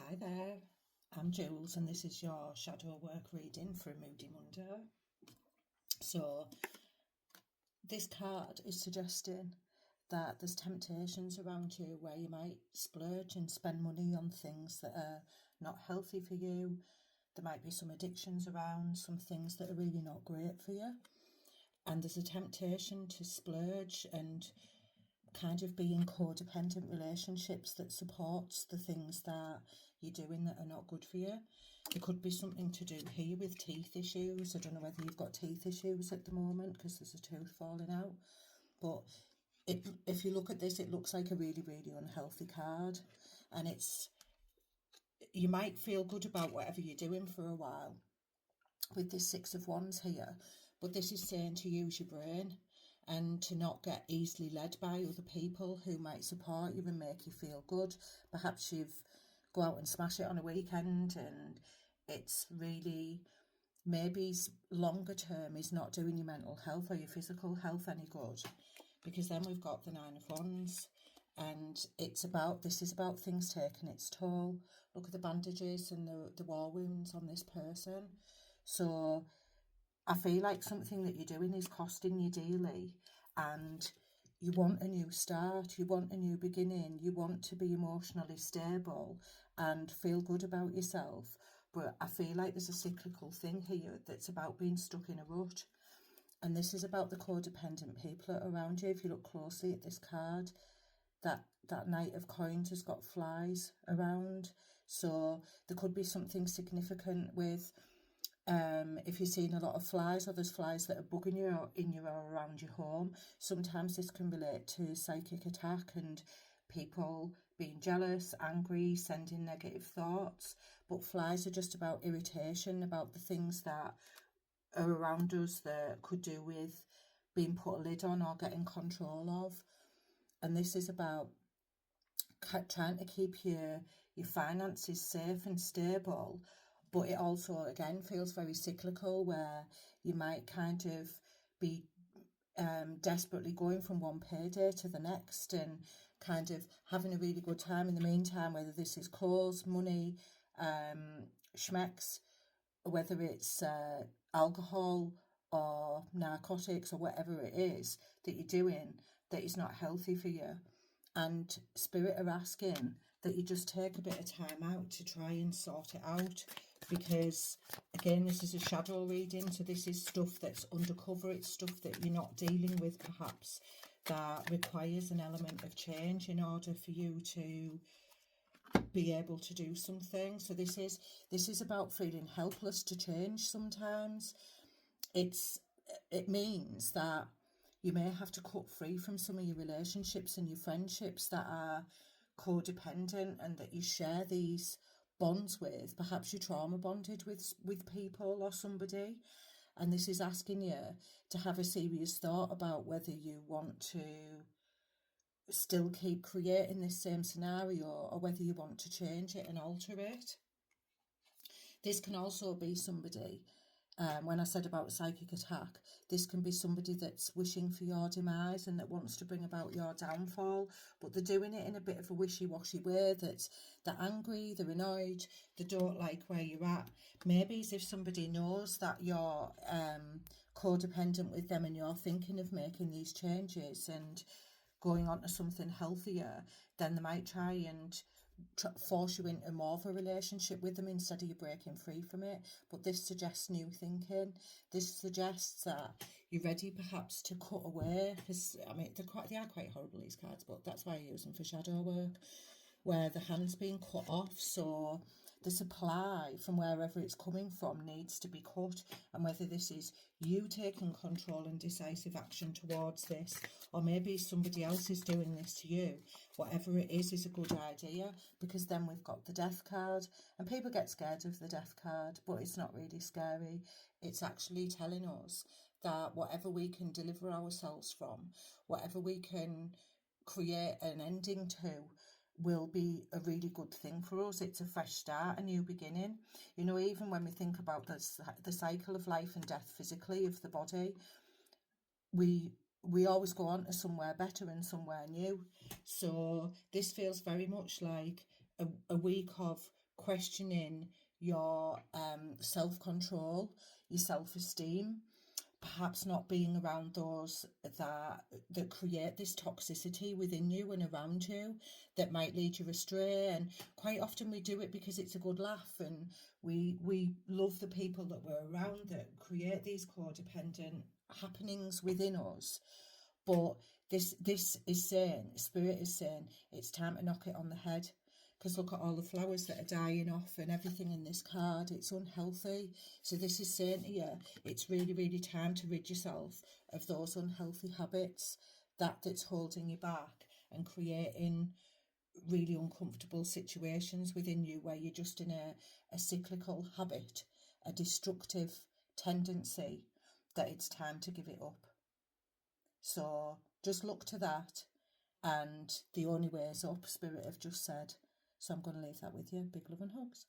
Hi there, I'm Jules, and this is your shadow work reading for a Moody Monday. So, this card is suggesting that there's temptations around you where you might splurge and spend money on things that are not healthy for you. There might be some addictions around, some things that are really not great for you. And there's a temptation to splurge and kind of be in codependent relationships that supports the things that you're doing that are not good for you. It could be something to do here with teeth issues. I don't know whether you've got teeth issues at the moment because there's a tooth falling out. But if you look at this, it looks like a really, really unhealthy card. And you might feel good about whatever you're doing for a while with this Six of Wands here, but this is saying to use your brain and to not get easily led by other people who might support you and make you feel good. Perhaps you've go out and smash it on a weekend and it's really maybe longer term is not doing your mental health or your physical health any good, because then we've got the Nine of Wands. And this is about things taking its toll. Look at the bandages and the war wounds on this person. So I feel like something that you're doing is costing you dearly, and you want a new start, you want a new beginning, you want to be emotionally stable and feel good about yourself. But I feel like there's a cyclical thing here that's about being stuck in a rut. And this is about the codependent people around you. If you look closely at this card, that Knight of Coins has got flies around. So there could be something significant with if you're seeing a lot of flies or there's flies that are bugging you in you or around your home. Sometimes this can relate to psychic attack and people being jealous, angry, sending negative thoughts. But flies are just about irritation, about the things that are around us that could do with being put a lid on or getting control of. And this is about trying to keep your finances safe and stable, but it also again feels very cyclical where you might kind of be desperately going from one payday to the next and kind of having a really good time in the meantime, whether this is clothes, money, schmecks, whether it's alcohol or narcotics or whatever it is that you're doing that is not healthy for you. And Spirit are asking that you just take a bit of time out to try and sort it out, because again, this is a shadow reading, so this is stuff that's undercover. It's stuff that you're not dealing with perhaps, that requires an element of change in order for you to be able to do something. So this is about feeling helpless to change sometimes. It means that you may have to cut free from some of your relationships and your friendships that are codependent and that you share these bonds with. Perhaps you're trauma bonded with people or somebody. And this is asking you to have a serious thought about whether you want to still keep creating this same scenario or whether you want to change it and alter it. This can also be somebody, when I said about psychic attack, this can be somebody that's wishing for your demise and that wants to bring about your downfall, but they're doing it in a bit of a wishy-washy way, that they're angry, they're annoyed, they don't like where you're at. Maybe as if somebody knows that you're codependent with them and you're thinking of making these changes and going on to something healthier, then they might try and force you into more of a relationship with them instead of you breaking free from it. But this suggests new thinking. This suggests that you're ready perhaps to cut away, because I mean they are quite horrible, these cards, but that's why I use them for shadow work, where the hand's being cut off, so the supply from wherever it's coming from needs to be cut. And whether this is you taking control and decisive action towards this, or maybe somebody else is doing this to you, whatever it is a good idea, because then we've got the Death card, and people get scared of the Death card, but it's not really scary. It's actually telling us that whatever we can deliver ourselves from, whatever we can create an ending to, will be a really good thing for us. It's a fresh start, a new beginning. You know, even when we think about the cycle of life and death physically of the body, we always go on to somewhere better and somewhere new. So this feels very much like a week of questioning your self-control, your self-esteem, perhaps not being around those that create this toxicity within you and around you that might lead you astray. And quite often we do it because it's a good laugh, and we love the people that we're around that create these codependent happenings within us. But this is saying, Spirit is saying, it's time to knock it on the head. Because look at all the flowers that are dying off and everything in this card. It's unhealthy. So this is saying to you, it's really, really time to rid yourself of those unhealthy habits that's holding you back and creating really uncomfortable situations within you where you're just in a cyclical habit, a destructive tendency, that it's time to give it up. So just look to that, and the only way is up, Spirit have just said. So I'm going to leave that with you. Big love and hugs.